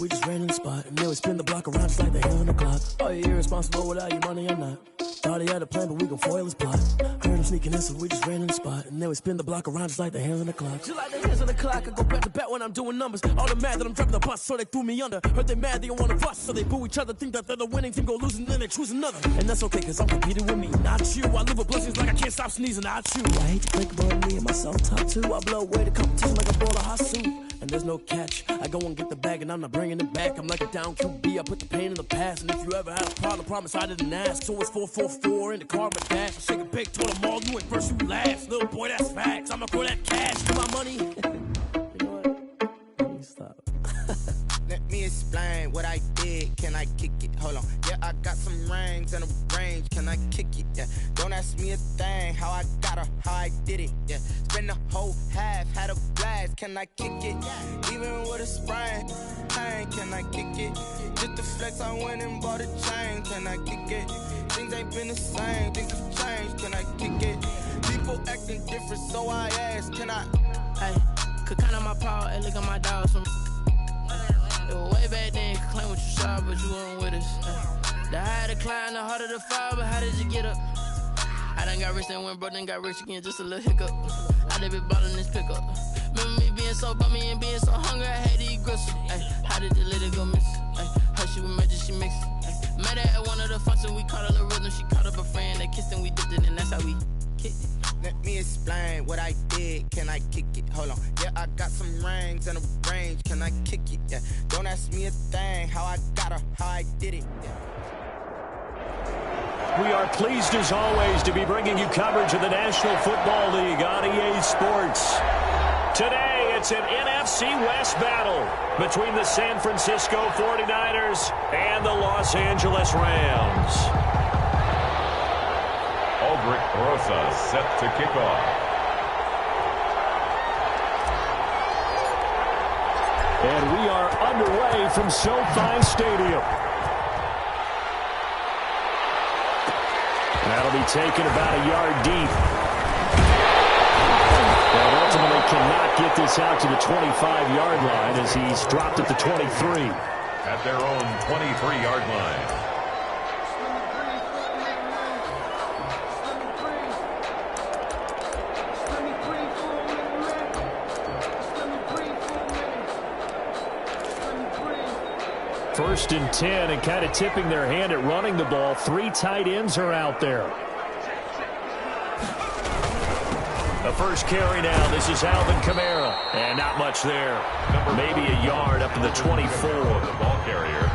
We just ran in the spot, and then we spin the block around just like the hell in the clock. Are you irresponsible without your money or not? Thought he had a plan, but we gon' foil his plot. Heard him sneaking in, so we just ran in the spot, and then we spin the block around just like the hands on the clock. Just like the hands on the clock, I go back to back when I'm doing numbers. All the mad that I'm driving the bus, so they threw me under. Heard they mad, they don't wanna bust, so they boo each other. Think that they're the winning team, go losing, then they choose another. And that's okay, cause I'm competing with me, not you. I live with blessings like I can't stop sneezing, not you. I hate to think about me and myself top two. I blow away the competition like a bowl of hot soup. And there's no catch, I go and get the bag and I'm not bringing it back. I'm like a down QB, I put the pain in the past. And if you ever had a problem, promise I didn't ask. So it's 444 in the car, but dash. I shake a big, told them all, you ain't first, you last. Little boy, that's facts, I'ma throw that cash to my money. You know what? Let me stop. Let me explain what I did. Can I kick it? Hold on. Yeah, I got some rings and a range. Can I kick it? Yeah. Don't ask me a thing. How I got her, how I did it. Yeah. Spend the whole half, had a blast. Can I kick it? Even with a sprain. Pain, can I kick it? Just the flex, I went and bought a chain. Can I kick it? Things ain't been the same. Things have changed. Can I kick it? People acting different, so I ask. Can I? Hey, could count on my power and look at my dogs from. Way back then, you could claim what you saw, but you weren't with us. The higher the climb, the harder the fall, but how did you get up? I done got rich, then went broke, then got rich again, just a little hiccup. I done been ballin' this pickup. Remember me being so bummy and being so hungry, I had to eat gristle. Ay, how did the lady go miss? Ay, how she was magic, she mixed it. Met her at one of the functions, we caught a little rhythm, she caught up a friend, they kissed and we dipped it, and that's how we kicked it. Let me explain what I did. Can I kick it? Hold on. Yeah, I got some rings and a range. Can I kick it? Yeah. Don't ask me a thing. How I got her, how I did it. Yeah. We are pleased as always to be bringing you coverage of the National Football League on EA Sports. Today it's an NFC West battle between the San Francisco 49ers and the Los Angeles Rams. Aldrich Rosa set to kick off. And we are underway from SoFi Stadium. That'll be taken about a yard deep. And ultimately cannot get this out to the 25-yard line as he's dropped at the 23. At their own 23-yard line. First and 10, and kind of tipping their hand at running the ball. 3 tight ends are out there. The first carry now. This is Alvin Kamara. And not much there. Maybe a yard up to the 24. The ball carrier.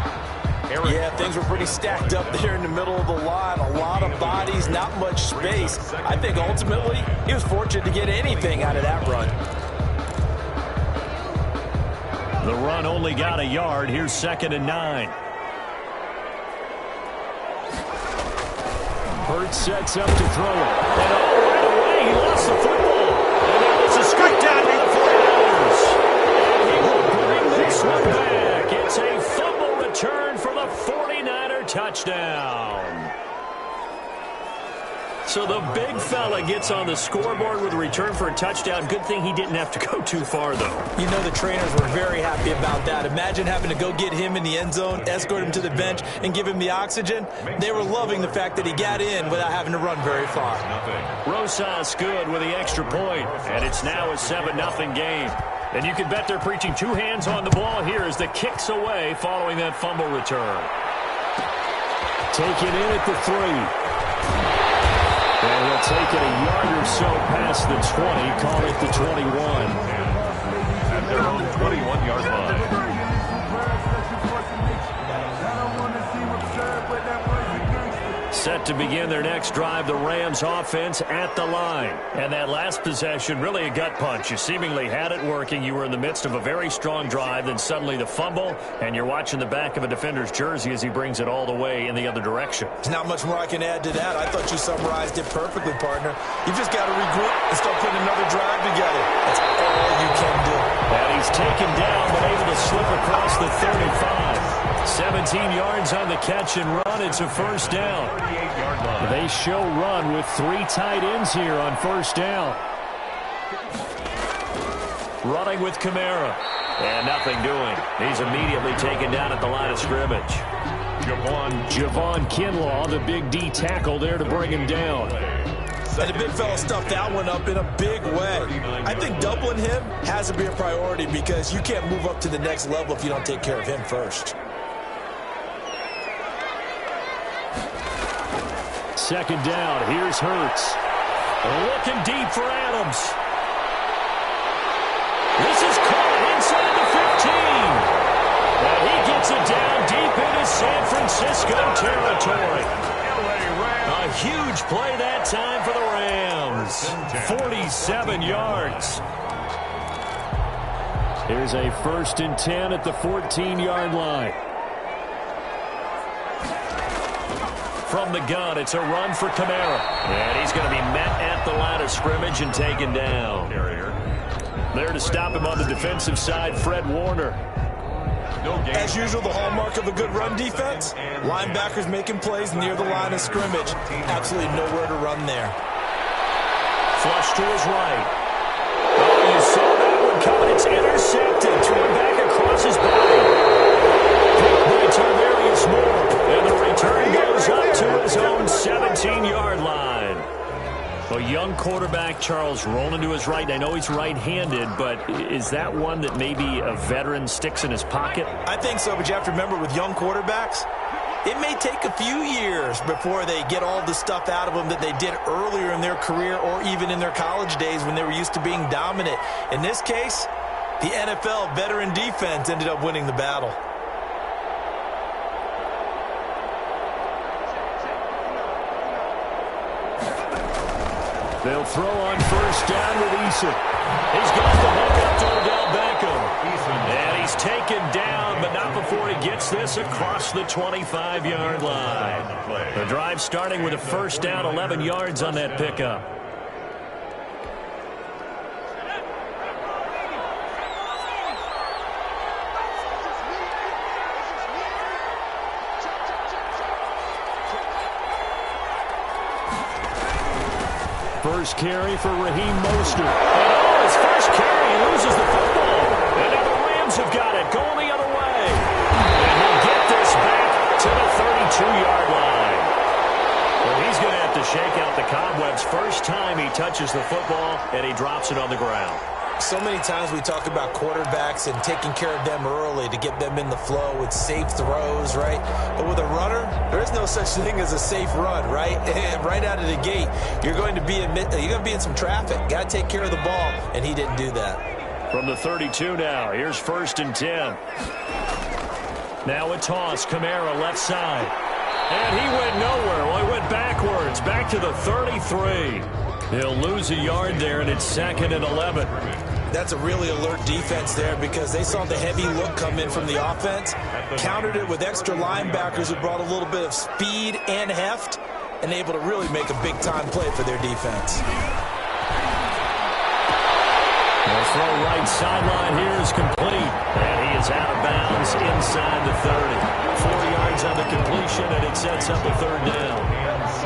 Yeah, things were pretty stacked up there in the middle of the line. A lot of bodies, not much space. I think ultimately he was fortunate to get anything out of that run. The run only got a yard. Here's 2nd and 9. Hurts sets up to throw it. And right away, he lost the football. And that was a straight down to the 49ers. And he will bring this one back. It's a fumble return for the 49er touchdown. So the big fella gets on the scoreboard with a return for a touchdown. Good thing he didn't have to go too far, though. You know the trainers were very happy about that. Imagine having to go get him in the end zone, escort him to the bench, and give him the oxygen. They were loving the fact that he got in without having to run very far. Rosas good with the extra point, and it's now a 7-0 game. And you can bet they're preaching 2 hands on the ball here as the kick's away following that fumble return. Taken in at the 3. And he'll take it a yard or so past the 20, call it the 21. At their own 21-yard line. Set to begin their next drive, the Rams offense at the line. And that last possession, really a gut punch. You seemingly had it working. You were in the midst of a very strong drive, then suddenly the fumble, and you're watching the back of a defender's jersey as he brings it all the way in the other direction. There's not much more I can add to that. I thought you summarized it perfectly, partner. You just got to regroup and start putting another drive together. That's all you can do. And he's taken down, but able to slip across the 35. 17 yards on the catch and run. It's a first down. They show run with 3 tight ends here on first down. Running with Kamara. And nothing doing. He's immediately taken down at the line of scrimmage. Javon Kinlaw, the big D tackle there to bring him down. And the big fella stuffed that one up in a big way. I think doubling him has to be a priority because you can't move up to the next level if you don't take care of him first. Second down, here's Hurts. Looking deep for Adams. This is caught inside the 15. And he gets it down deep into San Francisco territory. A huge play that time for the Rams. 47 yards. Here's a 1st and 10 at the 14-yard line. From the gun, it's a run for Kamara. And he's going to be met at the line of scrimmage and taken down. There to stop him on the defensive side, Fred Warner. As usual, the hallmark of a good run defense, linebackers making plays near the line of scrimmage. Absolutely nowhere to run there. Flush to his right. Oh, you saw that one coming. It's intercepted. Thrown back across his body. Picked by Tarvarius Moore. And the return goes up to his own 17-yard line. A young quarterback, Charles, rolling to his right. And I know he's right-handed, but is that one that maybe a veteran sticks in his pocket? I think so, but you have to remember with young quarterbacks, it may take a few years before they get all the stuff out of them that they did earlier in their career or even in their college days when they were used to being dominant. In this case, the NFL veteran defense ended up winning the battle. They'll throw on 1st down with Eason. He's got the hook up to Odell Beckham. And he's taken down, but not before he gets this across the 25-yard line. The drive starting with a 1st down, 11 yards on that pickup. First carry for Raheem Mostert. And his first carry, he loses the football. And now the Rams have got it, going the other way. And he'll get this back to the 32-yard line. Well, he's going to have to shake out the cobwebs. First time he touches the football, and he drops it on the ground. So many times we talk about quarterbacks and taking care of them early to get them in the flow with safe throws, right? But with a runner, there is no such thing as a safe run, right? Right out of the gate, you're going to be in some traffic. Got to take care of the ball, and he didn't do that. From the 32 now, here's 1st and 10. Now a toss, Kamara left side. And he went nowhere. Well, he went backwards, back to the 33. He'll lose a yard there, and it's 2nd and 11. That's a really alert defense there because they saw the heavy look come in from the offense, countered it with extra linebackers who brought a little bit of speed and heft, and able to really make a big-time play for their defense. The throw right sideline here is complete, and he is out of bounds inside the 30. 4 yards on the completion, and it sets up a 3rd down.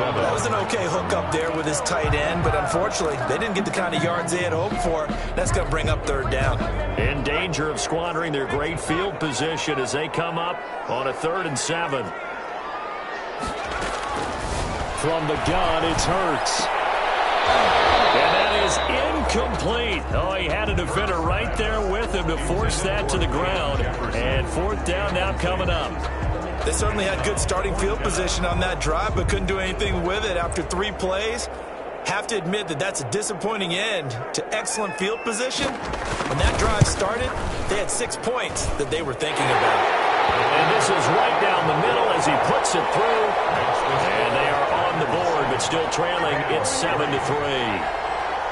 That was an okay hook up there with his tight end, but unfortunately, they didn't get the kind of yards they had hoped for. That's going to bring up 3rd down. In danger of squandering their great field position as they come up on a 3rd and 7. From the gun, it's Hurts. And that is incomplete. Oh, he had a defender right there with him to force that to the ground. And 4th down now coming up. They certainly had good starting field position on that drive, but couldn't do anything with it after 3 plays. Have to admit that that's a disappointing end to excellent field position. When that drive started, they had 6 points that they were thinking about. And this is right down the middle as he puts it through. And they are on the board, but still trailing. It's 7-3.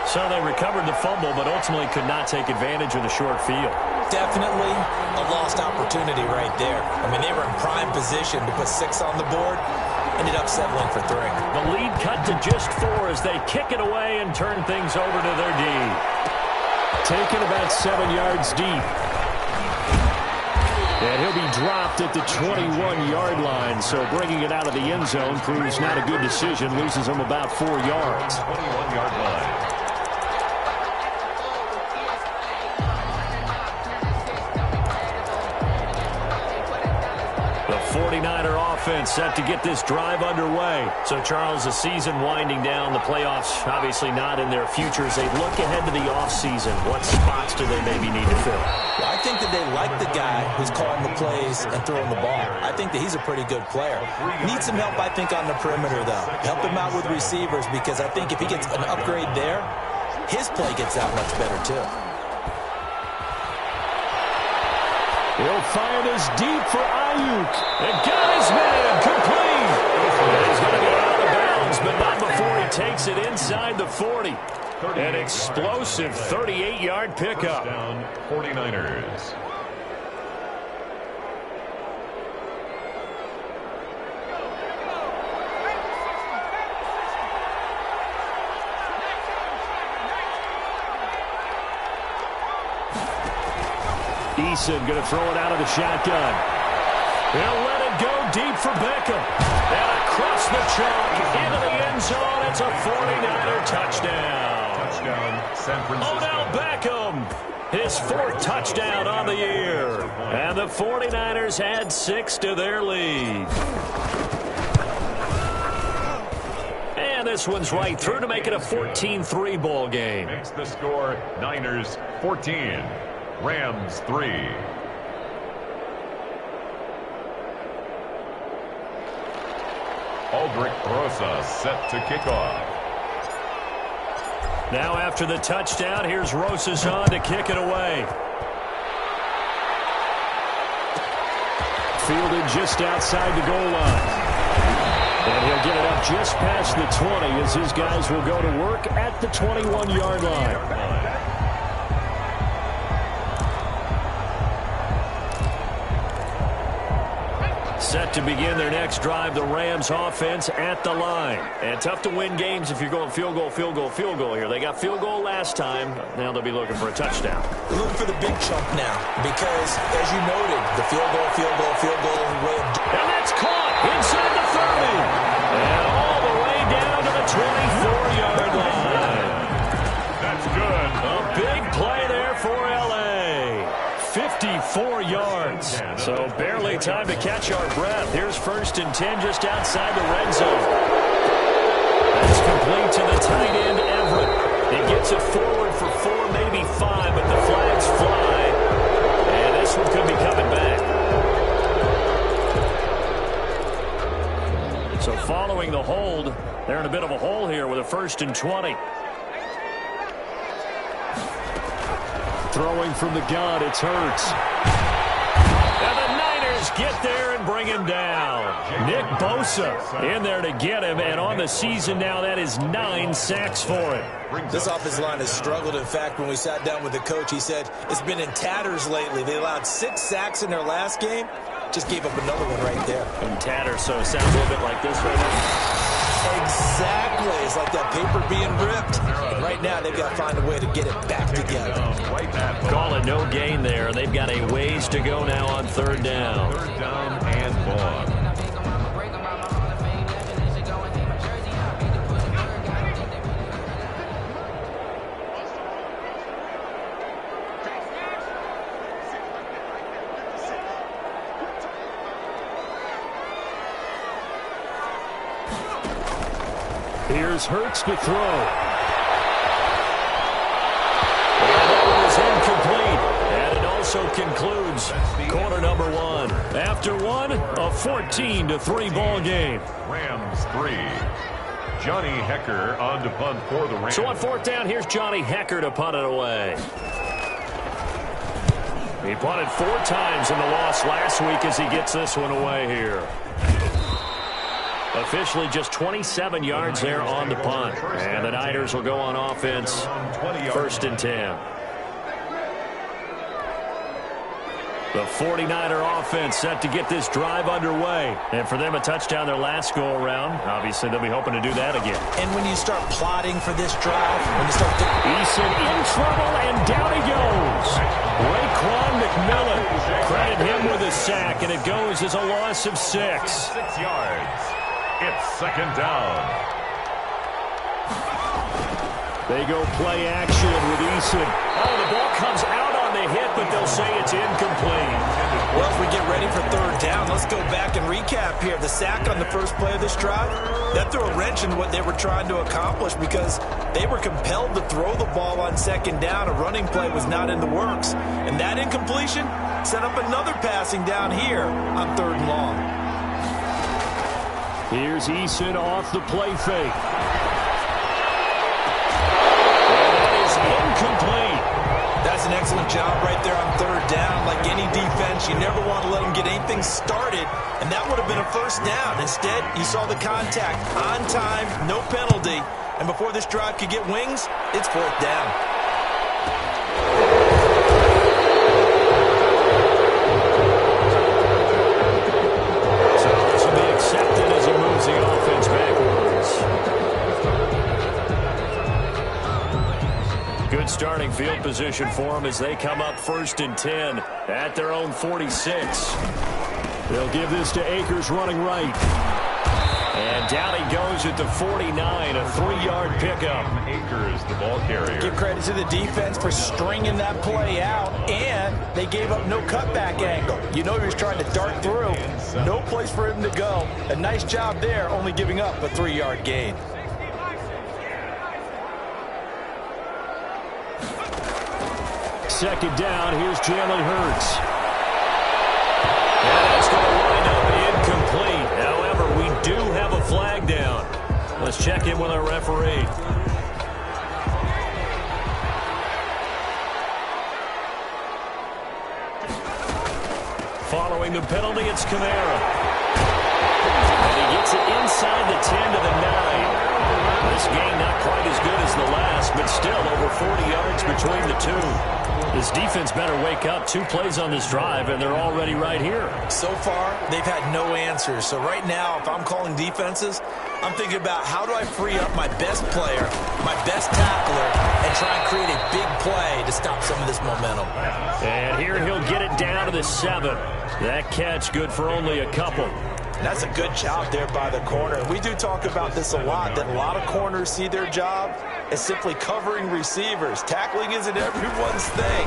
So they recovered the fumble, but ultimately could not take advantage of the short field. Definitely a lost opportunity right there. I mean, they were in prime position to put 6 on the board. Ended up settling for 3. The lead cut to just 4 as they kick it away and turn things over to their D. Taken about 7 yards deep. And he'll be dropped at the 21-yard line, so bringing it out of the end zone proves not a good decision. Loses him about 4 yards. 21-yard line. The 49er offense set to get this drive underway. So, Charles, the season winding down, the playoffs obviously not in their future. As they look ahead to the offseason, what spots do they maybe need to fill? Well, I think that they like the guy who's calling the plays and throwing the ball. I think that he's a pretty good player. Needs some help, I think, on the perimeter, though. Help him out with receivers, because I think if he gets an upgrade there, his play gets that much better, too. He'll fire this deep for Ayuk. And got his man complete. He's going to go out of bounds, but not before he takes it inside the 40. An explosive 38-yard pickup. Down 49ers. Eason going to throw it out of the shotgun. He'll let it go deep for Beckham. And across the chalk into the end zone. It's a 49er touchdown. Touchdown, San Francisco. Odell Beckham, his 4th touchdown on the year. And the 49ers add 6 to their lead. And this one's right through to make it a 14-3 ball game. Makes the score Niners 14. Rams 3. Aldrich Rosa set to kick off. Now after the touchdown, here's Rosas on to kick it away. Fielded just outside the goal line. And he'll get it up just past the 20 as his guys will go to work at the 21-yard line. Set to begin their next drive, the Rams offense at the line. And tough to win games if you're going field goal, field goal, field goal here. They got field goal last time. Now they'll be looking for a touchdown. They're looking for the big chunk now because, as you noted, the field goal way of... And that's caught inside the 30. And all the way down to the 24-yard line. That's good. A big play there for L.A. 54 yards. So barely time to catch our breath. Here's 1st and 10 just outside the red zone. That's complete to the tight end, Everett. He gets it forward for 4, maybe 5, but the flags fly. And this one could be coming back. So following the hold, they're in a bit of a hole here with a 1st and 20. Throwing from the gun, it's Hurts. And the Niners get there and bring him down. Nick Bosa in there to get him, and on the season now, that is 9 sacks for him. This offensive line has struggled. In fact, when we sat down with the coach, he said it's been in tatters lately. They allowed 6 sacks in their last game. Just gave up another one right there. In tatters, so it sounds a little bit like this right now. Exactly. It's like that paper being ripped. And right now, they've got to find a way to get it back together. Call it no gain there. They've got a ways to go now on 3rd down. 3rd down and long. Here's Hurts to throw. And that was incomplete. And it also concludes quarter number 1. After 1, a 14-3 ball game. Rams 3. Johnny Hecker on to punt for the Rams. So on 4th down, here's Johnny Hecker to punt it away. He punted 4 times in the loss last week as he gets this one away here. Officially just 27 yards there on the punt. And the Niners will go on offense, 1st and 10. The 49er offense set to get this drive underway. And for them, a touchdown their last go-around. Obviously, they'll be hoping to do that again. And when you start plotting for this drive, when you start... Eason in trouble, and down he goes. Raekwon McMillan. Credit him with a sack, and it goes as a loss of 6. 6 yards. It's 2nd down. They go play action with Eason. Oh, the ball comes out on the hit, but they'll say it's incomplete. Well, as we get ready for 3rd down, let's go back back and recap here. The sack on the first play of this drive, that threw a wrench in what they were trying to accomplish because they were compelled to throw the ball on second down. A running play was not in the works. And that incompletion set up another passing down here on 3rd and long. Here's Eason off the play fake. Incomplete. That's an excellent job right there on 3rd down. Like any defense, you never want to let them get anything started, and that would have been a first down. Instead, you saw the contact on time, no penalty, and before this drive could get wings, it's 4th down. So this will be accepted as he moves the offense backwards. Good starting field position for them as they come up 1st and 10 at their own 46. They'll give this to Akers running right. And down he goes at the 49, a 3-yard pickup. Akers, the ball carrier. Give credit to the defense for stringing that play out, and they gave up no cutback angle. You know he was trying to dart through. No place for him to go. A nice job there, only giving up a 3-yard gain. Second down, here's Jalen Hurts. And that's going to wind up incomplete. However, we do have a flag down. Let's check in with our referee. Following the penalty, it's Kamara. And he gets it inside the 10 to the 9. This game not quite as good as the last, but still over 40 yards between the two. This defense better wake up. 2 plays on this drive, and they're already right here. So far, they've had no answers. So right now, if I'm calling defenses, I'm thinking about how do I free up my best player, my best tackler, and try and create a big play to stop some of this momentum. And here he'll get it down to the 7. That catch good for only a couple. That's a good job there by the corner. We do talk about this a lot, that a lot of corners see their job as simply covering receivers. Tackling isn't everyone's thing.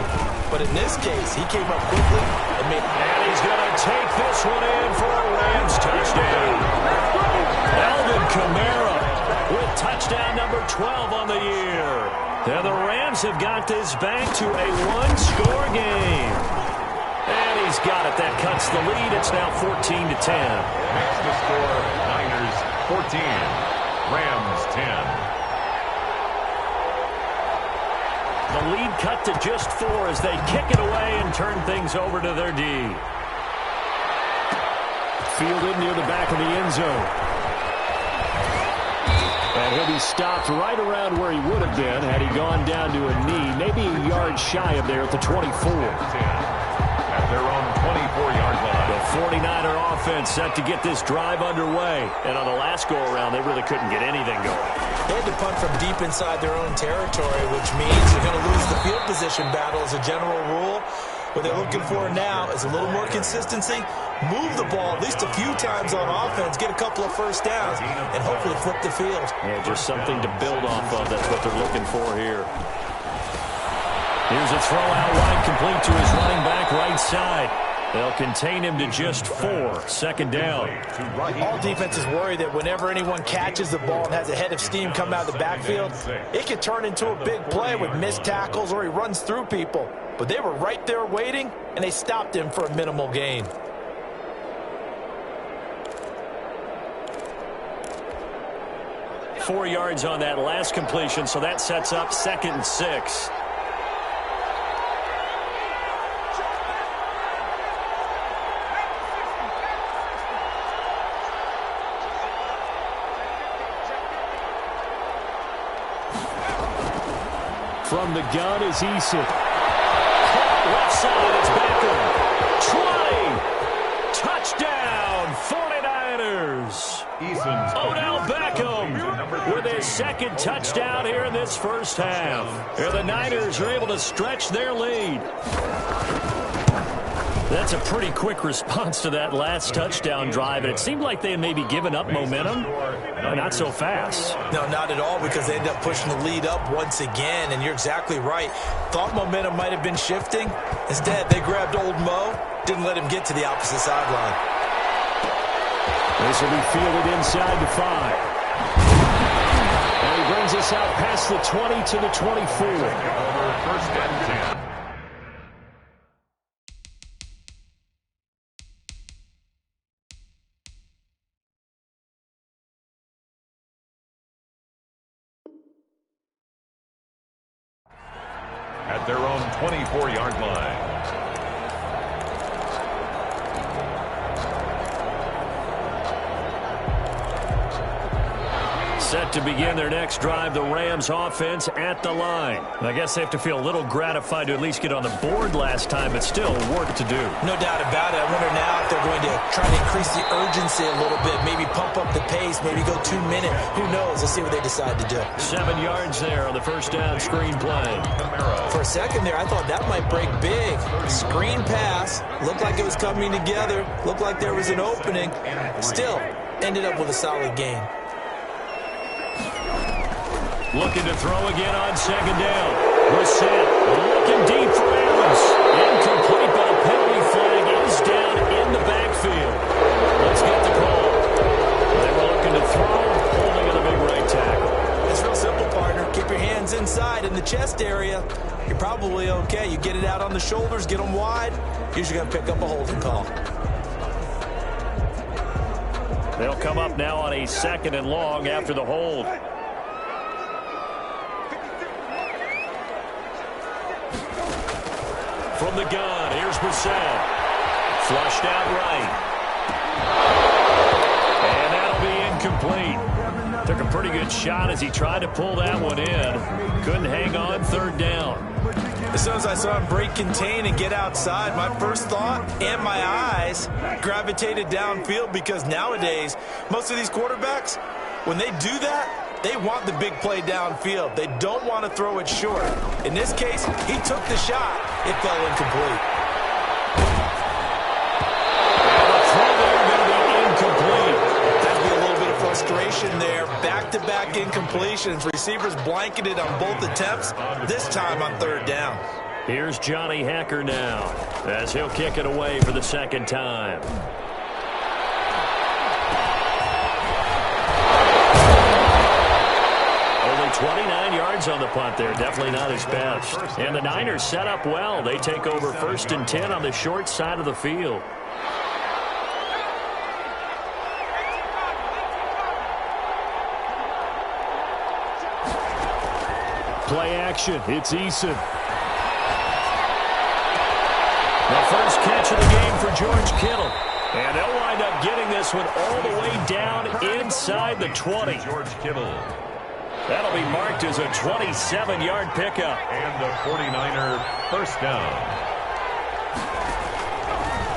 But in this case, he came up quickly and made... And he's going to take this one in for a Rams touchdown. Alvin Kamara with touchdown number 12 on the year. And the Rams have got this back to a 1-score game. And he's got it. That cuts the lead. It's now 14-10. Makes the score Niners 14, Rams 10. The lead cut to just 4 as they kick it away and turn things over to their D. Fielded near the back of the end zone. And he'll be stopped right around where he would have been had he gone down to a knee, maybe a yard shy of there at the 24. At their own 24-yard line. The 49er offense set to get this drive underway. And on the last go-around, they really couldn't get anything going. They had to punt from deep inside their own territory, which means they're going to lose the field position battle as a general rule. What they're looking for now is a little more consistency, move the ball at least a few times on offense, get a couple of first downs, and hopefully flip the field. Yeah, just something to build off of. That's what they're looking for here. Here's a throw out wide, complete to his running back right side. They'll contain him to just 4. Second down. All defenses worry that whenever anyone catches the ball and has a head of steam come out of the backfield, it can turn into a big play with missed tackles or he runs through people. But they were right there waiting, and they stopped him for a minimal gain. Four yards on that last completion, so that sets up 2nd and 6. From the gun is Eason. Left side, it's Beckham. 20. Touchdown, 49ers. Odell Beckham with his 2nd touchdown here in this first half. Here the Niners are able to stretch their lead. That's a pretty quick response to that last touchdown drive, and it seemed like they had maybe given up momentum. Not so fast. No, not at all, because they end up pushing the lead up once again, and you're exactly right. Thought momentum might have been shifting. Instead, they grabbed old Mo, didn't let him get to the opposite sideline. This will be fielded inside the 5. And he brings us out past the 20 to the 24. First and 10. At their own 24-yard line. Set to begin their next drive, the Rams offense at the line. I guess they have to feel a little gratified to at least get on the board last time, but still work to do. No doubt about it. I wonder now if they're going to try to increase the urgency a little bit, maybe pump up the pace, maybe go 2 minute. Who knows? Let's see what they decide to do. 7 yards there on the first down screen play. For a second there, I thought that might break big. Screen pass. Looked like it was coming together. Looked like there was an opening. Still, ended up with a solid gain. Looking to throw again on second down. Brissett looking deep for Evans. Incomplete, but a penalty flag is down in the backfield. Let's get the call. They were looking to throw, holding in the big right tackle. It's real simple, partner. Keep your hands inside in the chest area. You're probably okay. You get it out on the shoulders, get them wide. Usually going to pick up a holding call. They'll come up now on a 2nd and long after the hold. From the gun, here's Brissett. Flushed out right. And that'll be incomplete. Took a pretty good shot as he tried to pull that one in. Couldn't hang on 3rd down. As soon as I saw him break contain and get outside, my first thought and my eyes gravitated downfield, because nowadays, most of these quarterbacks, when they do that, they want the big play downfield. They don't want to throw it short. In this case, he took the shot. It fell incomplete. And the throw there going to be incomplete. That'd be a little bit of frustration there. Back-to-back incompletions. Receivers blanketed on both attempts, this time on 3rd down. Here's Johnny Hekker now as he'll kick it away for the 2nd time. 29 yards on the punt there. Definitely not his best. And the Niners set up well. They take over 1st and 10 on the short side of the field. Play action. It's Eason. The first catch of the game for George Kittle. And they'll wind up getting this one all the way down inside the 20. George Kittle. That'll be marked as a 27-yard pickup. And the 49er first down.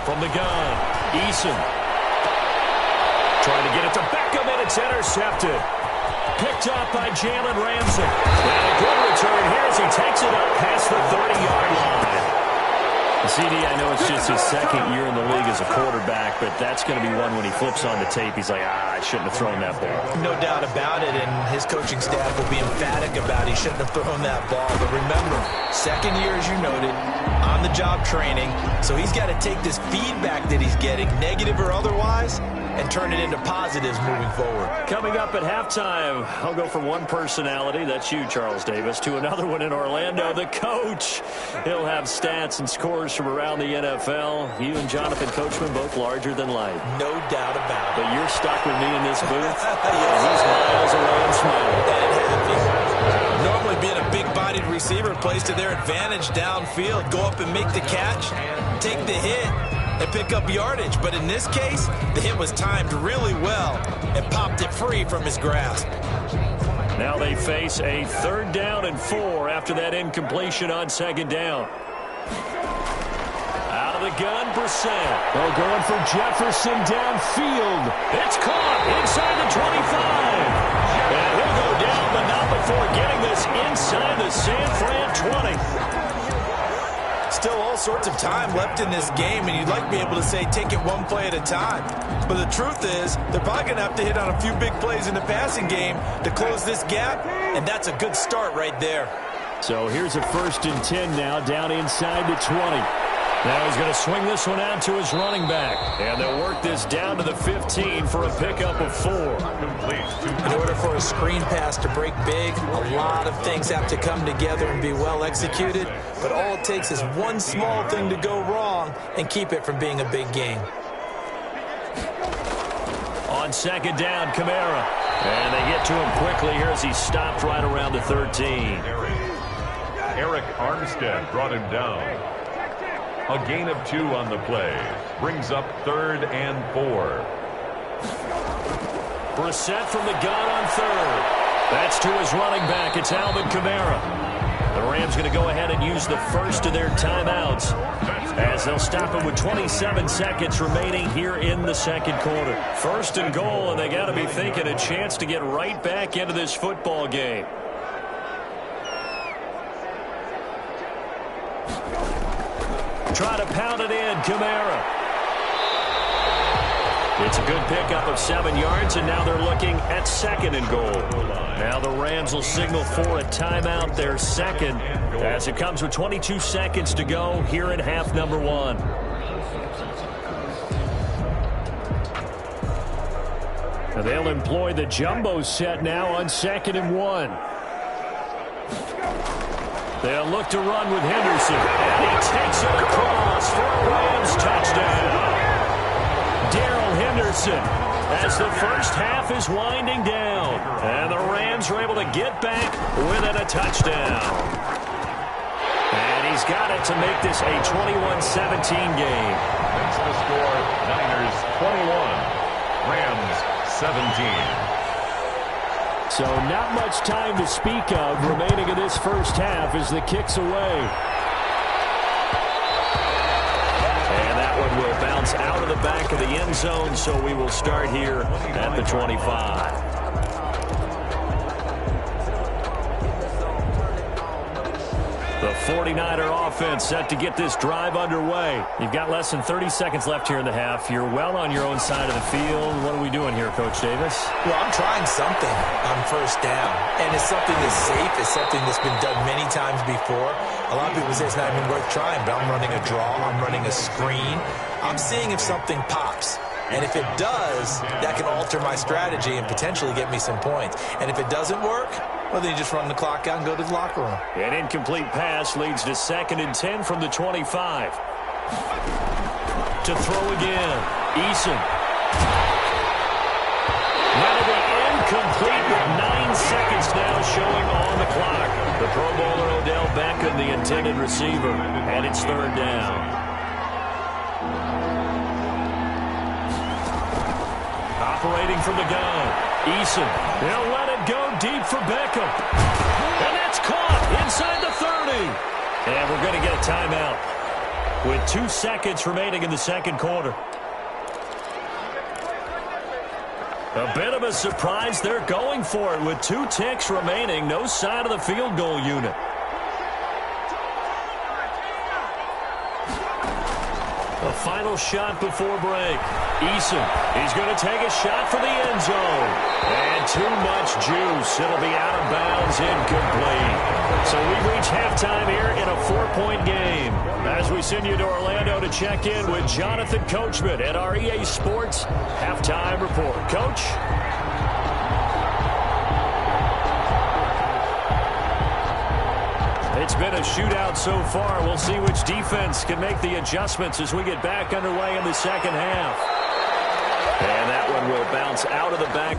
From the gun, Eason. Trying to get it to Beckham, and it's intercepted. Picked up by Jalen Ramsey. And a good return here as he takes it up past the 30-yard line. CD, I know it's just his 2nd year in the league as a quarterback, but that's going to be one when he flips on the tape. He's like, I shouldn't have thrown that ball. No doubt about it, and his coaching staff will be emphatic about he shouldn't have thrown that ball. But remember, 2nd year, as you noted, on-the-job training, so he's got to take this feedback that he's getting, negative or otherwise, and turn it into positives moving forward. Coming up at halftime, I'll go from one personality, that's you, Charles Davis, to another one in Orlando, the coach. He'll have stats and scores from around the NFL. You and Jonathan Coachman both larger than life. No doubt about it. But you're stuck with me in this booth, and he's miles away and smiling. And happy. Normally being a big-bodied receiver plays to their advantage downfield. Go up and make the catch, take the hit, and pick up yardage. But in this case, the hit was timed really well and popped it free from his grasp. Now they face a 3rd down and 4 after that incompletion on 2nd down. Out of the gun, Brissett. They're going for Jefferson downfield. It's caught inside the 25. And he'll go down, but not before getting this inside the San Fran 20. Still all sorts of time left in this game, and you'd like to be able to say take it one play at a time. But the truth is, they're probably going to have to hit on a few big plays in the passing game to close this gap, and that's a good start right there. So here's a 1st and 10 now, down inside the 20. Now he's going to swing this one out to his running back. And they'll work this down to the 15 for a pickup of 4. In order for a screen pass to break big, a lot of things have to come together and be well executed. But all it takes is one small thing to go wrong and keep it from being a big game. On second down, Kamara. And they get to him quickly here as he stopped right around the 13. Eric Armstead brought him down. A gain of 2 on the play. Brings up 3rd and 4. Brissett from the gun on 3rd. That's to his running back. It's Alvin Kamara. The Rams going to go ahead and use the first of their timeouts as they'll stop him with 27 seconds remaining here in the second quarter. 1st and goal, and they got to be thinking a chance to get right back into this football game. Try to pound it in, Kamara. It's a good pickup of 7 yards, and now they're looking at 2nd and goal. Now the Rams will signal for a timeout, their second, as it comes with 22 seconds to go here in half number 1. And they'll employ the jumbo set now on 2nd and 1. They'll look to run with Henderson. And he takes it across for a Rams touchdown. Darrell Henderson as the first half is winding down. And the Rams are able to get back within a touchdown. And he's got it to make this a 21-17 game. That's the score. Niners 21. Rams 17. So not much time to speak of remaining in this first half as the kick's away. And that one will bounce out of the back of the end zone, so we will start here at the 25. The 49er offense set to get this drive underway. You've got less than 30 seconds left here in the half. You're well on your own side of the field. What are we doing here, Coach Davis? Well, I'm trying something on 1st down. And it's something that's safe. It's something that's been done many times before. A lot of people say it's not even worth trying, but I'm running a draw. I'm running a screen. I'm seeing if something pops. And if it does, that can alter my strategy and potentially get me some points. And if it doesn't work, well, then you just run the clock out and go to the locker room. An incomplete pass leads to 2nd and 10 from the 25. To throw again. Eason. That'll be incomplete with 9 seconds now showing on the clock. The Pro Bowler Odell Beckham, the intended receiver. And it's 3rd down. Operating from the gun. Eason. They'll let it go deep for Beckham. And that's caught inside the 30. And we're going to get a timeout with 2 seconds remaining in the second quarter. A bit of a surprise. They're going for it with 2 ticks remaining. No sign of the field goal unit. A final shot before break. Eason, he's going to take a shot for the end zone. And too much juice. It'll be out of bounds, incomplete. So we reach halftime here in a 4-point game. As we send you to Orlando to check in with Jonathan Coachman at our EA Sports Halftime Report. Coach? It's been a shootout so far. We'll see which defense can make the adjustments as we get back underway in the second half. And that one will bounce out of the back.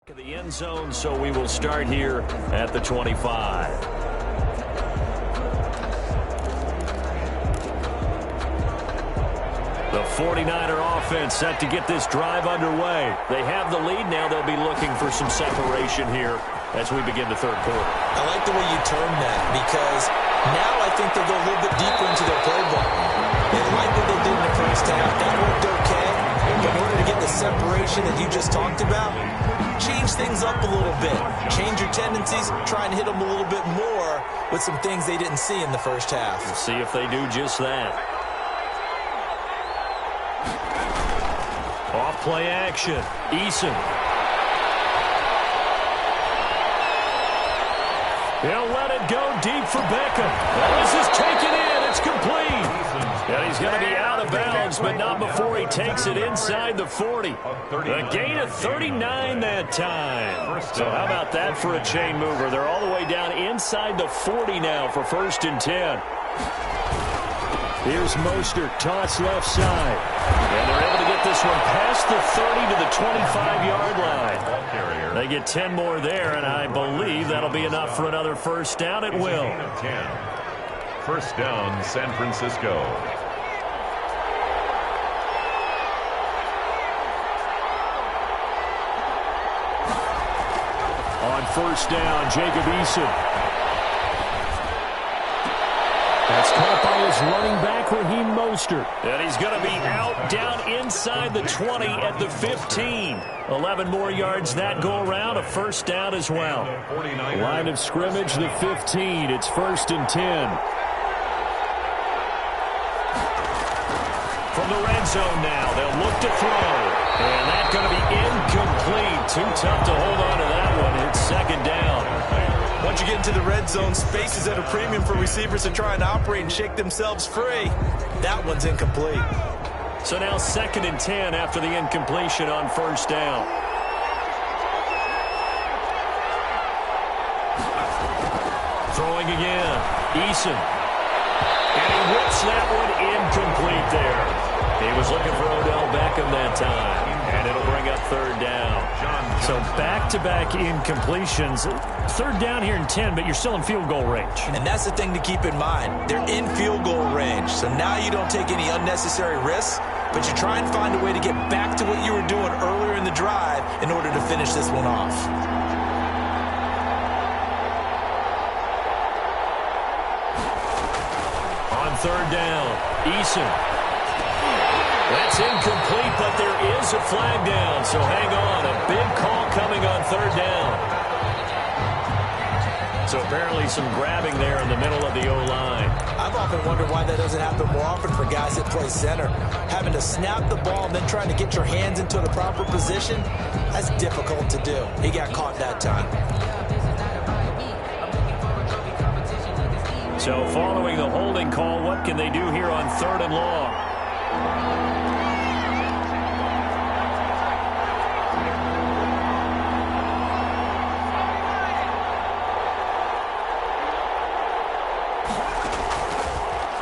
To the end zone, so we will start here at the 25. The 49er offense set to get this drive underway. They have the lead now. They'll be looking for some separation here as we begin the third quarter. I like the way you term that because now I think they'll go a little bit deeper into their playbook. They like what they did in the first half. That worked okay. But in order to get the separation possession that you just talked about, change things up a little bit. Change your tendencies, try and hit them a little bit more with some things they didn't see in the first half. We'll see if they do just that. Off-play action. Eason. He'll let it go deep for Beckham. This is taken in. It's complete. And he's going to be out of bounds, but not before he takes it inside the 40. A gain of 39 that time. So how about that for a chain mover? They're all the way down inside the 40 now for 1st and 10. Here's Mostert, toss left side. And they're able to get this one past the 30 to the 25-yard line. They get 10 more there, and I believe that'll be enough for another first down. It will. 10. First down, San Francisco. On first down, Jacob Eason. That's caught by his running back, Raheem Mostert. And he's going to be out down inside the 20 at the 15. 11 more yards that go around, a first down as well. Line of scrimmage, the 15. It's 1st and 10. From the red zone now, they'll look to throw. And that's going to be incomplete. Too tough to hold on to that one. It's 2nd down. Once you get into the red zone, space is at a premium for receivers to try and operate and shake themselves free. That one's incomplete. So now 2nd and 10 after the incompletion on first down. Throwing again. Eason. And he whips that one incomplete there. He was looking for Odell Beckham that time. And it'll bring up 3rd down. So back-to-back incompletions. 3rd down here in 10, but you're still in field goal range. And that's the thing to keep in mind. They're in field goal range. So now you don't take any unnecessary risks, but you try and find a way to get back to what you were doing earlier in the drive in order to finish this one off. On 3rd down, Eason. That's incomplete, but there is a flag down, so hang on. A big call coming on 3rd down. So apparently some grabbing there in the middle of the O-line. I've often wondered why that doesn't happen more often for guys that play center. Having to snap the ball and then trying to get your hands into the proper position, that's difficult to do. He got caught that time. So following the holding call, what can they do here on 3rd and long?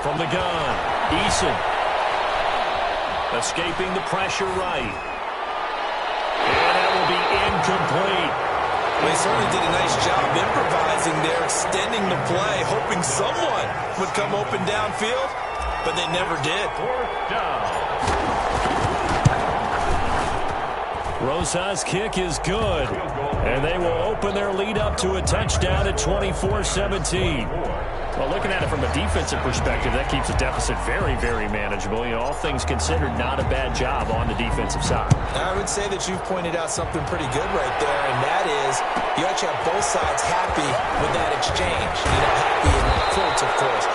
From the gun, Eason. Escaping the pressure right. And that will be incomplete. They certainly did a nice job improvising there, extending the play, hoping someone would come open downfield, but they never did. 4th down. Rosa's kick is good, and they will open their lead up to a touchdown at 24-17. Well, looking at it from a defensive perspective, that keeps the deficit very, very manageable. You know, all things considered, not a bad job on the defensive side. I would say that you've pointed out something pretty good right there, and that is you actually have both sides happy with that exchange. You know, happy in quotes, of course.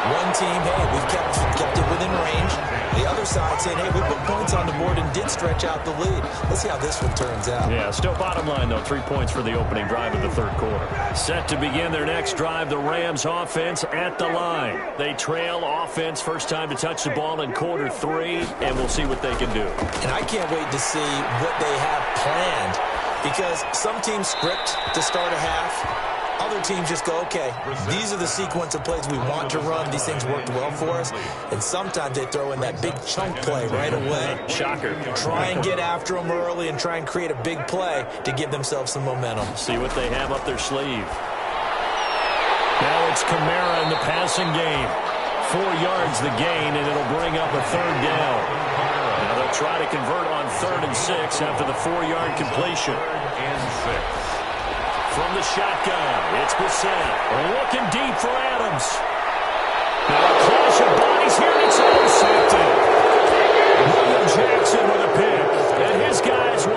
One team, hey, we've kept it within range. The other side saying, hey, we put points on the board and did stretch out the lead. Let's see how this one turns out. Yeah, still bottom line, though, 3 points for the opening drive of the 3rd quarter. Set to begin their next drive, the Rams offense at the line. They trail offense, first time to touch the ball in quarter 3, and we'll see what they can do. And I can't wait to see what they have planned, because some teams script to start a half. Other teams just go, okay, these are the sequence of plays we want to run. These things worked well for us. And sometimes they throw in that big chunk play right away. Shocker. Try and get after them early and try and create a big play to give themselves some momentum. See what they have up their sleeve. Now it's Kamara in the passing game. 4 yards the gain, and it'll bring up a 3rd down. Now they'll try to convert on 3rd and 6 after the 4-yard completion. 3rd and 6. From the shotgun, it's Bissett. Looking deep for Adams. Now a clash of bodies here, and it's intercepted. William Jackson with a pick. And his guys will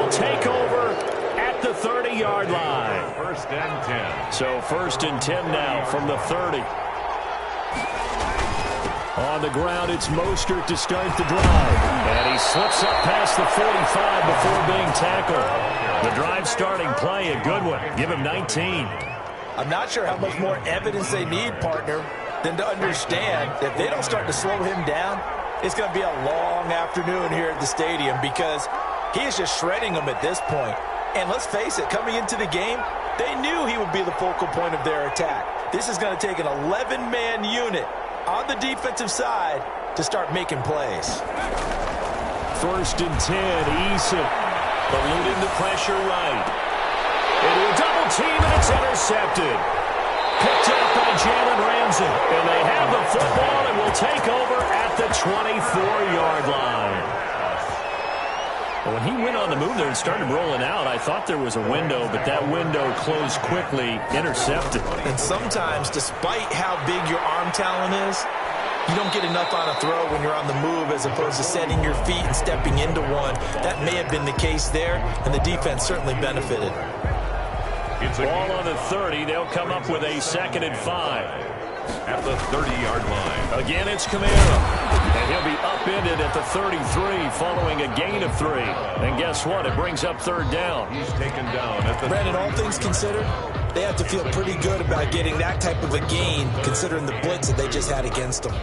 1st and 10 now from the 30. On the ground, it's Mostert to start the drive. And he slips up past the 45 before being tackled. The drive starting play, a good one. Give him 19. I'm not sure how much more evidence they need, partner, than to understand that if they don't start to slow him down, it's going to be a long afternoon here at the stadium because he is just shredding them at this point. And let's face it, coming into the game, they knew he would be the focal point of their attack. This is going to take an 11-man unit on the defensive side to start making plays. 1st and 10, Eason eluding the pressure right. Into a double team, and it's intercepted. Picked up by Jalen Ramsey. And they have the football and will take over at the 24-yard line. When he went on the move there and started rolling out, I thought there was a window, but that window closed quickly, intercepted. And sometimes, despite how big your arm talent is, you don't get enough on a throw when you're on the move as opposed to setting your feet and stepping into one. That may have been the case there, and the defense certainly benefited. Ball on the 30. They'll come up with a 2nd and 5. At the 30-yard line. Again, it's Kamara. And he'll be upended at the 33 following a gain of 3. And guess what? It brings up 3rd down. He's taken down at the... Brandon, all things considered, they have to feel pretty good about getting that type of a gain considering the blitz that they just had against them.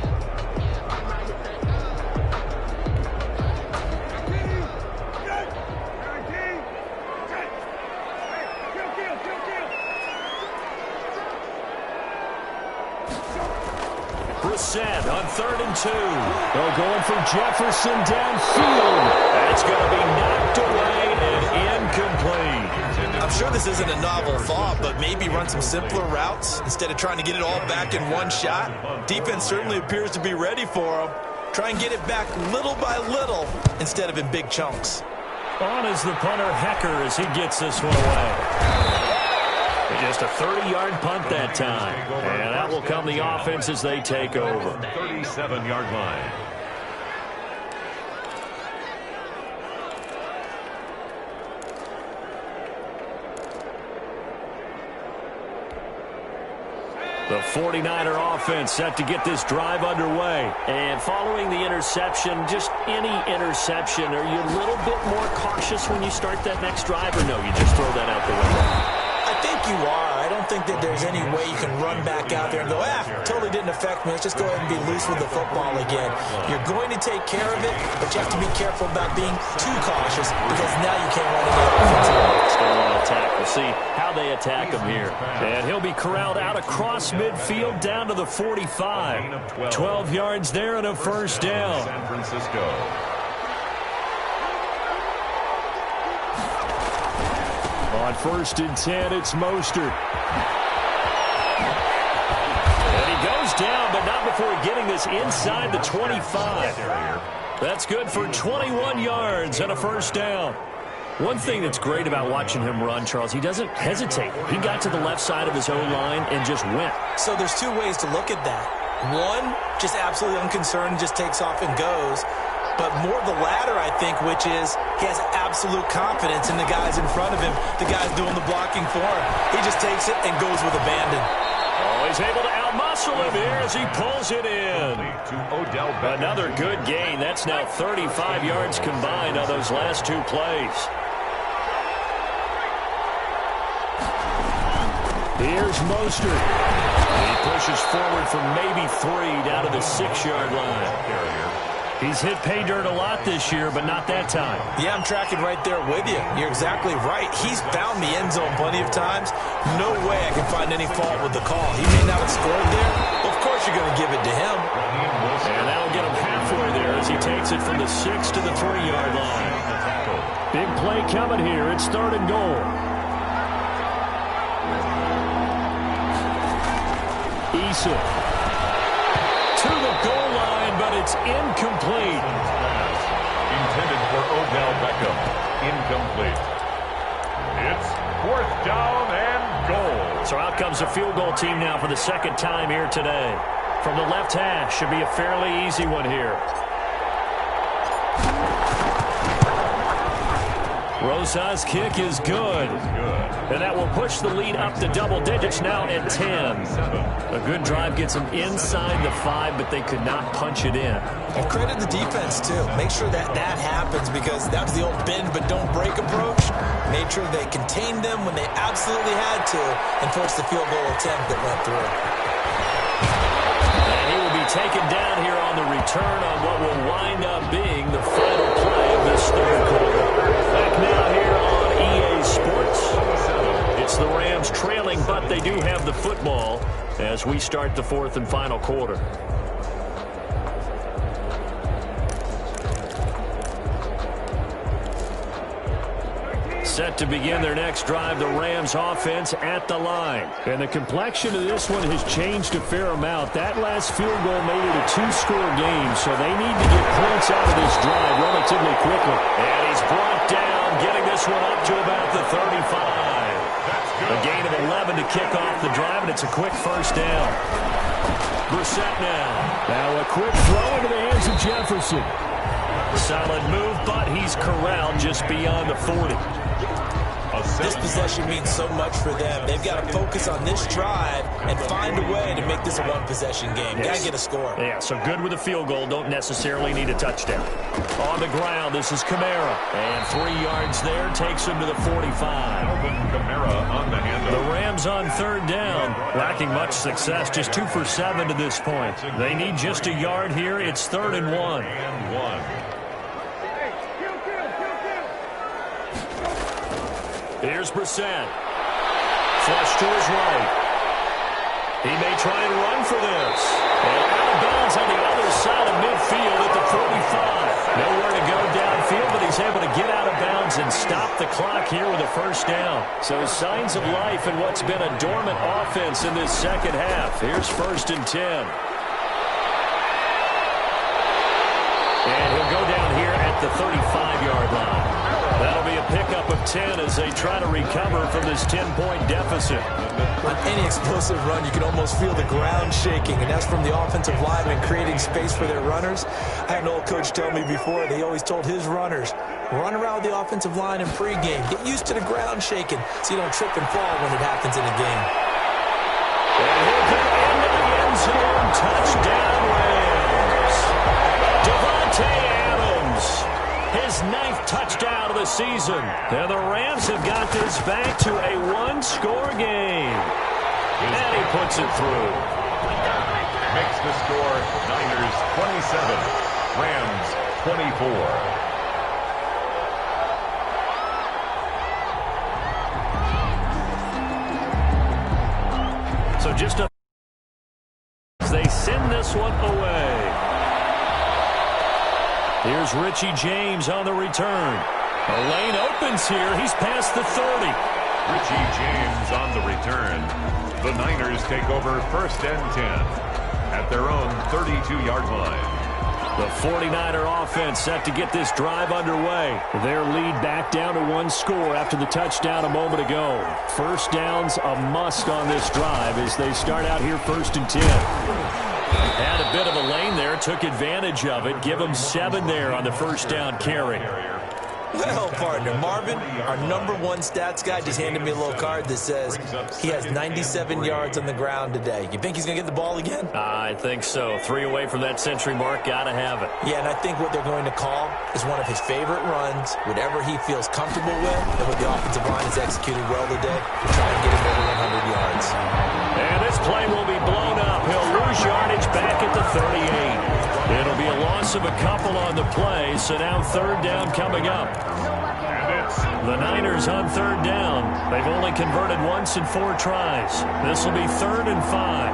Brissett on 3rd and 2. They're going for Jefferson downfield. That's going to be knocked away and incomplete. I'm sure this isn't a novel thought, but maybe run some simpler routes instead of trying to get it all back in one shot. Defense certainly appears to be ready for them. Try and get it back little by little instead of in big chunks. On is the punter Hecker as he gets this one away. Just a 30-yard punt that time. And that will come the offense as they take over. 37-yard line. The 49er offense set to get this drive underway. And following the interception, just any interception, are you a little bit more cautious when you start that next drive, or no, you just throw that out the window? I think you are. I don't think that there's any way you can run back out there and go, totally didn't affect me. Let's just go ahead and be loose with the football again. You're going to take care of it, but you have to be careful about being too cautious because now you can't run it out. Still on attack. We'll see how they attack him here. And he'll be corralled out across midfield down to the 45. 12 yards there and a 1st down. San Francisco. On 1st and 10, it's Mostert. And he goes down, but not before getting this inside the 25. That's good for 21 yards and a 1st down. One thing that's great about watching him run, Charles, he doesn't hesitate. He got to the left side of his own line and just went. So there's two ways to look at that. One, just absolutely unconcerned, just takes off and goes. But more the latter, I think, which is he has absolute confidence in the guys in front of him, the guys doing the blocking for him. He just takes it and goes with abandon. Oh, he's able to outmuscle him here as he pulls it in. Another good gain. That's now 35 yards combined on those last 2 plays. Here's Mostert. He pushes forward for maybe 3 down to the 6-yard line. He's hit pay dirt a lot this year, but not that time. Yeah, I'm tracking right there with you. You're exactly right. He's found the end zone plenty of times. No way I can find any fault with the call. He may not have scored there. Of course you're going to give it to him. And that'll get him halfway there as he takes it from the 6 to the 3-yard line. Big play coming here. It's 3rd and goal. Eason to the goal line, but it's incomplete. Intended for Odell Beckham. Incomplete. It's 4th down and goal. So out comes the field goal team now for the 2nd time here today. From the left hash, should be a fairly easy one here. Rosa's kick is good. And that will push the lead up to double digits now at 10. A good drive gets them inside the 5, but they could not punch it in. And credit the defense, too. Make sure that happens, because that was the old bend but don't break approach. Made sure they contained them when they absolutely had to and forced the field goal attempt that went through. And he will be taken down here on the return on what will wind up being the final play of this third quarter. Back now here on EA Sports. It's the Rams trailing, but they do have the football as we start the fourth and final quarter. Set to begin their next drive, the Rams offense at the line. And the complexion of this one has changed a fair amount. That last field goal made it a 2-score game, so they need to get points out of this drive relatively quickly. And he's brought down, getting this one up to about the 35. A gain of 11 to kick off the drive, and it's a quick first down. Brissett now. Now a quick throw into the hands of Jefferson. Solid move, but he's corralled just beyond the 40. This possession means so much for them. They've got to focus on this drive and find a way to make this a one-possession game. Got to get a score. Yeah, so good with a field goal. Don't necessarily need a touchdown. On the ground, this is Kamara. And 3 yards there takes him to the 45. Kamara on the handoff. The Rams on third down. Lacking much success. Just 2 for 7 to this point. They need just a yard here. It's 3rd and 1. Here's Brissett. Flush to his right. He may try and run for this. And out of bounds on the other side of midfield at the 45. Nowhere to go downfield, but he's able to get out of bounds and stop the clock here with a first down. So signs of life in what's been a dormant offense in this second half. Here's 1st and 10. And he'll go down here at the 35-yard line. That'll be a pickup of 10 as they try to recover from this 10-point deficit. On any explosive run, you can almost feel the ground shaking, and that's from the offensive linemen creating space for their runners. I had an old coach tell me before, they always told his runners, run around the offensive line in pregame. Get used to the ground shaking so you don't trip and fall when it happens in a game. And he'll get into the end zone. Touchdown, Rams. Devontae Adams. His 9th touchdown of the season. And the Rams have got this back to a 1-score game. And he puts it through. Makes the score Niners 27, Rams 24. So just they send this one away. Here's Richie James on the return. A lane opens here. He's past the 30. Richie James on the return. The Niners take over 1st and 10 at their own 32-yard line. The 49er offense set to get this drive underway. Their lead back down to 1 score after the touchdown a moment ago. First down's a must on this drive as they start out here 1st and 10. Had a bit of a lane there, took advantage of it. Give him 7 there on the first down carry. Well, partner, Marvin, our #1 stats guy, just handed me a little card that says he has 97 yards on the ground today. You think he's going to get the ball again? I think so. 3 away from that century mark. Got to have it. Yeah, and I think what they're going to call is one of his favorite runs, whatever he feels comfortable with, and what the offensive line has executed well today to try and get him over 100 yards. And this play will be blown up. He'll lose yardage back at the 38. It'll be a loss of a couple on the play, so now 3rd down coming up. The Niners on 3rd down. They've only converted once in 4 tries. This will be 3rd and 5.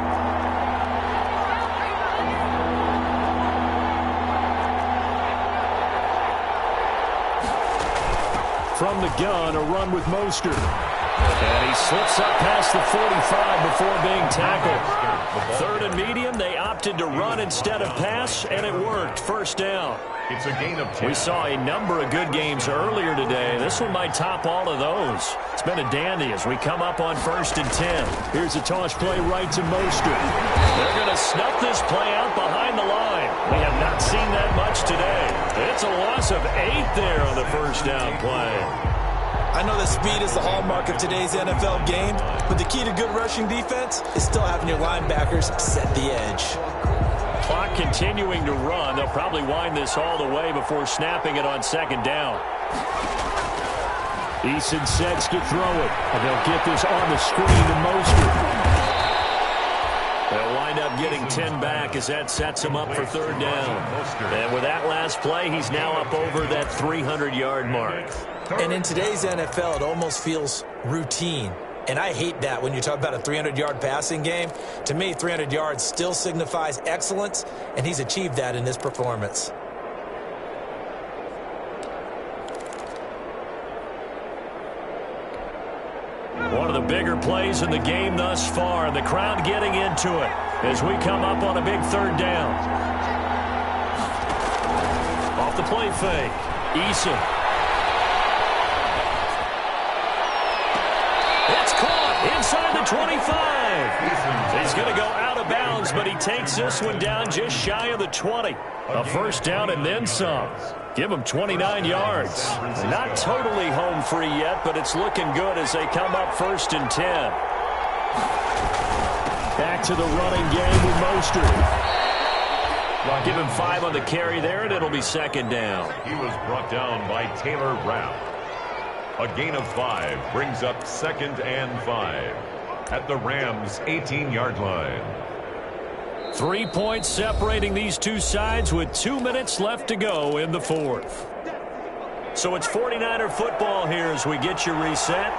From the gun, a run with Mostert. And he slips up past the 45 before being tackled. 3rd and medium, they opted to run instead of pass, and it worked. First down. It's a gain of 10. We saw a number of good games earlier today. This one might top all of those. It's been a dandy as we come up on 1st and 10. Here's a toss play right to Mostert. They're going to snuff this play out behind the line. We have not seen that much today. It's a loss of 8 there on the first down play. I know that speed is the hallmark of today's NFL game, but the key to good rushing defense is still having your linebackers set the edge. Clock continuing to run. They'll probably wind this all the way before snapping it on second down. Eason sets to throw it, and they'll get this on the screen to Mostert. They'll wind up getting 10 back as that sets him up for third down. And with that last play, he's now up over that 300-yard mark. And in today's NFL, it almost feels routine. And I hate that when you talk about a 300-yard passing game. To me, 300 yards still signifies excellence, and he's achieved that in this performance. One of the bigger plays in the game thus far, and the crowd getting into it as we come up on a big third down. Off the play fake, Eason. It's caught inside the 25. He's going to go out of bounds, but he takes this one down just shy of the 20. A first down and then some. Give him 29 yards. Not totally home free yet, but it's looking good as they come up 1st and 10. Back to the running game with Mostert. Give him 5 on the carry there, and it'll be second down. He was brought down by Taylor Rapp. A gain of 5 brings up 2nd and 5 at the Rams' 18-yard line. 3 points separating these two sides with 2 minutes left to go in the fourth. So it's 49er football here as we get you reset.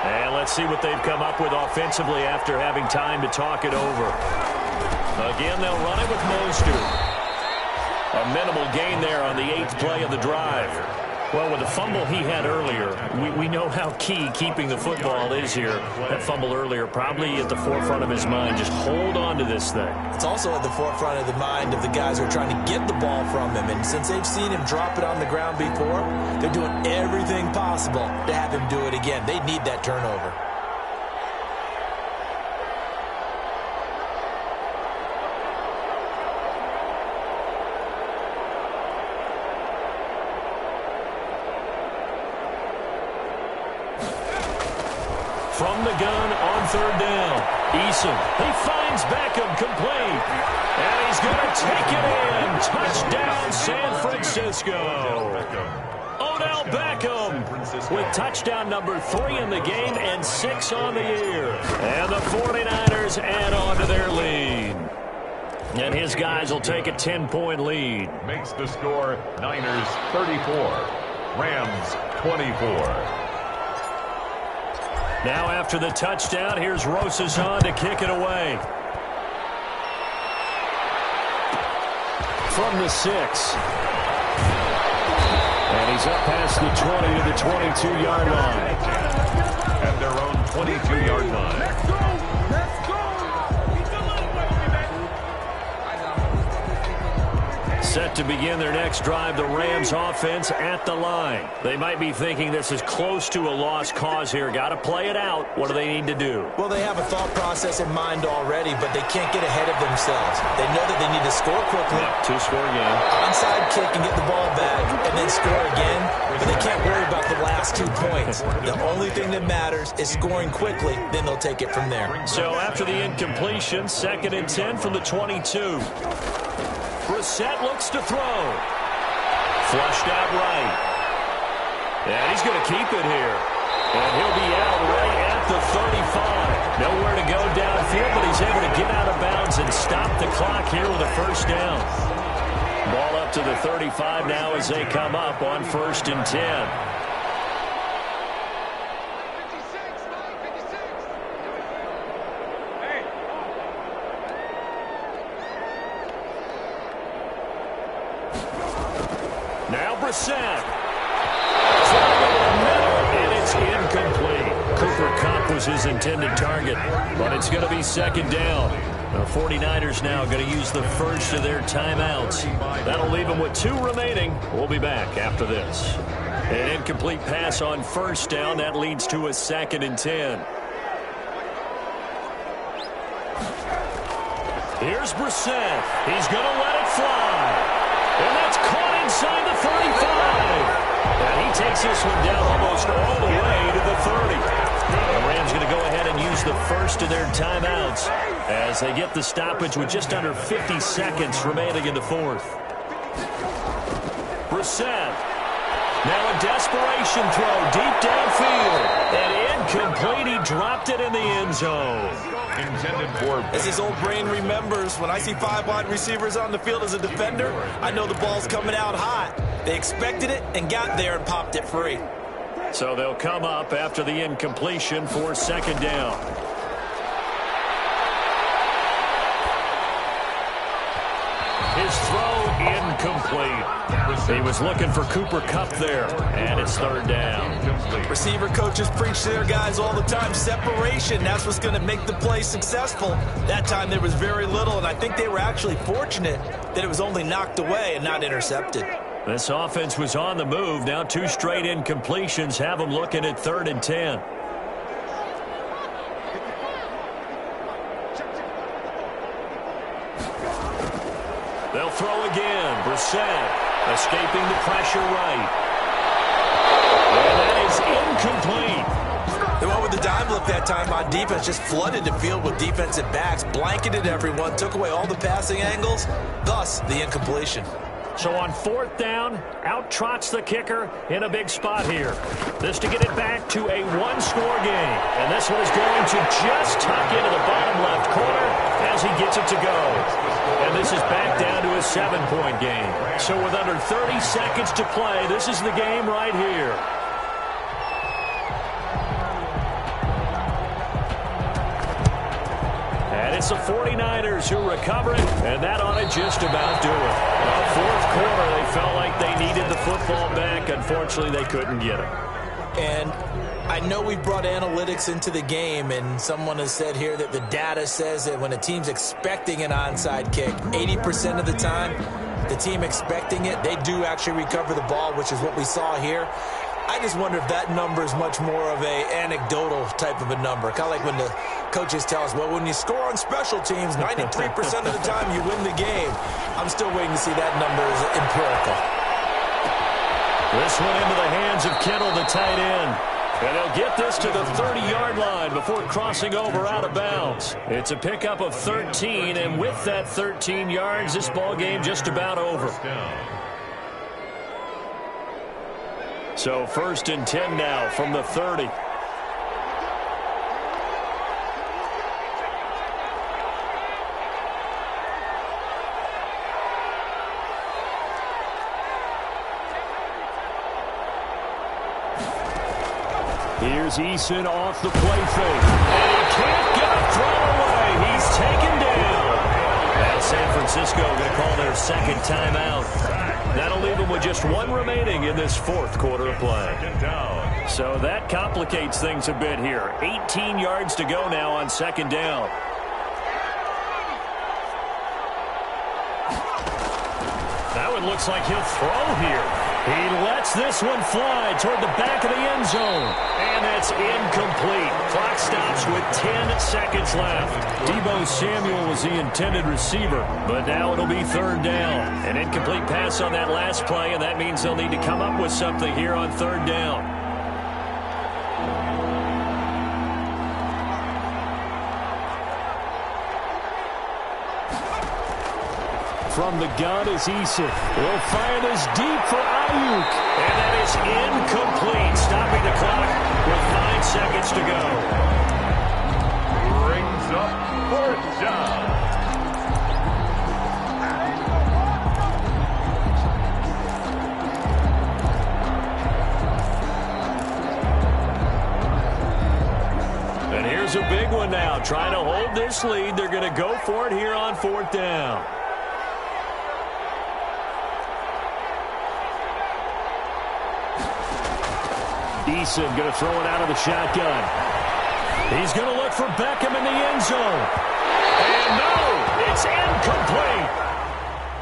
And let's see what they've come up with offensively after having time to talk it over. Again, they'll run it with Mostert. A minimal gain there on the 8th play of the drive. Well, with the fumble he had earlier, we know how key keeping the football is here. That fumble earlier probably at the forefront of his mind. Just hold on to this thing. It's also at the forefront of the mind of the guys who are trying to get the ball from him. And since they've seen him drop it on the ground before, they're doing everything possible to have him do it again. They need that turnover. From the gun on third down, Eason. He finds Beckham complete. And he's going to take it in. Touchdown, San Francisco. Odell Beckham with touchdown number 3 in the game and 6 on the year. And the 49ers add on to their lead. And his guys will take a 10-point lead. Makes the score Niners 34, Rams 24. Now after the touchdown, here's Rosas on to kick it away. From the 6. And he's up past the 20 to the 22-yard line. At their own 22-yard line. Set to begin their next drive, the Rams offense at the line. They might be thinking this is close to a lost cause here. Got to play it out. What do they need to do? Well, they have a thought process in mind already, but they can't get ahead of themselves. They know that they need to score quickly. Two-score game. Onside kick and get the ball back, and then score again. But they can't worry about the last 2 points. The only thing that matters is scoring quickly. Then they'll take it from there. So after the incompletion, 2nd and 10 from the 22. Brissett looks to throw. Flushed out right. And he's going to keep it here. And he'll be out right at the 35. Nowhere to go downfield, but he's able to get out of bounds and stop the clock here with a first down. Ball up to the 35 now as they come up on 1st and 10. Now Brissett. And it's incomplete. Cooper Kupp was his intended target, but it's going to be 2nd down. The 49ers now going to use the first of their timeouts. That'll leave them with 2 remaining. We'll be back after this. An incomplete pass on 1st down. That leads to a 2nd and 10. Here's Brissett. He's going to let it fly. And that's caught inside the 35. And he takes this one down almost all the way the first of their timeouts as they get the stoppage with just under 50 seconds remaining in the fourth. Brissett. Now a desperation throw deep downfield. And incomplete. He dropped it in the end zone. Intended for... As his old brain remembers, when I see 5 wide receivers on the field as a defender, I know the ball's coming out hot. They expected it and got there and popped it free. So they'll come up after the incompletion for second down. His throw incomplete. He was looking for Cooper Kupp there, and it's third down. Receiver coaches preach to their guys all the time. Separation, that's what's going to make the play successful. That time there was very little, and I think they were actually fortunate that it was only knocked away and not intercepted. This offense was on the move. Now 2 straight incompletions have them looking at 3rd and 10. They'll throw again. Brissett escaping the pressure right. And that is incomplete. They went with the dime look that time on defense, just flooded the field with defensive backs, blanketed everyone, took away all the passing angles, thus the incompletion. So on 4th down, out trots the kicker in a big spot here. This to get it back to a 1-score game. And this one is going to just tuck into the bottom left corner as he gets it to go. And this is back down to a 7-point game. So with under 30 seconds to play, this is the game right here. And it's the 49ers who recover it, and that ought to just about do it. Fourth quarter, they felt like they needed the football back. Unfortunately, they couldn't get it. And I know we brought analytics into the game, and someone has said here that the data says that when a team's expecting an onside kick, 80% of the time, the team expecting it, they do actually recover the ball, which is what we saw here. I just wonder if that number is much more of a anecdotal type of a number. Kind of like when the coaches tell us, well, when you score on special teams, 93% of the time you win the game. I'm still waiting to see that number as empirical. This one into the hands of Kittle, the tight end. And they'll get this to the 30-yard line before crossing over out of bounds. It's a pickup of 13, and with that 13 yards, this ball game just about over. So 1st and 10 now from the 30. Here's Eason off the play fake. And he can't get a throw away. He's taken down. And San Francisco going to call their second timeout. That'll leave them with just 1 remaining in this 4th quarter of play. So that complicates things a bit here. 18 yards to go now on 2nd down. That one looks like he'll throw here. He lets this one fly toward the back of the end zone. And that's incomplete. Clock stops with 10 seconds left. Deebo Samuel was the intended receiver, but now it'll be 3rd down. An incomplete pass on that last play, and that means they'll need to come up with something here on 3rd down. From the gun is Eason. Will fire this deep for Ayuk. And that is incomplete. Stopping the clock with 9 seconds to go. Brings up 4th down. And here's a big one now. Trying to hold this lead. They're going to go for it here on 4th down. Eason going to throw it out of the shotgun. He's going to look for Beckham in the end zone. And no, it's incomplete.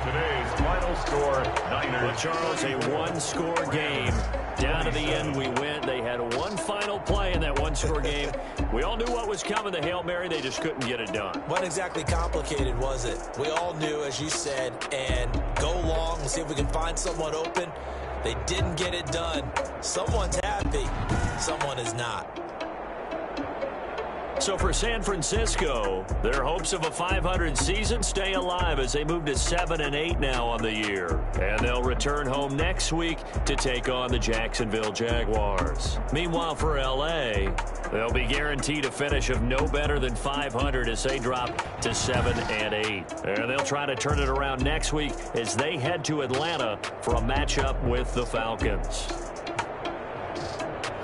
Today's final score, Niners. But Charles, a 1-score game. Down to the end we went. They had 1 final play in that 1-score game. We all knew what was coming, the Hail Mary. They just couldn't get it done. Wasn't exactly complicated, was it? We all knew, as you said, and go long. We'll see if we can find someone open. They didn't get it done. Someone's happy. Someone is not. So for San Francisco, their hopes of a 500 season stay alive as they move to 7-8 now on the year. And they'll return home next week to take on the Jacksonville Jaguars. Meanwhile, for L.A., they'll be guaranteed a finish of no better than 500 as they drop to 7-8. And they'll try to turn it around next week as they head to Atlanta for a matchup with the Falcons.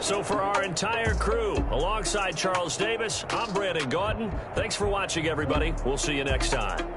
So for our entire crew, alongside Charles Davis, I'm Brandon Gaudin. Thanks for watching, everybody. We'll see you next time.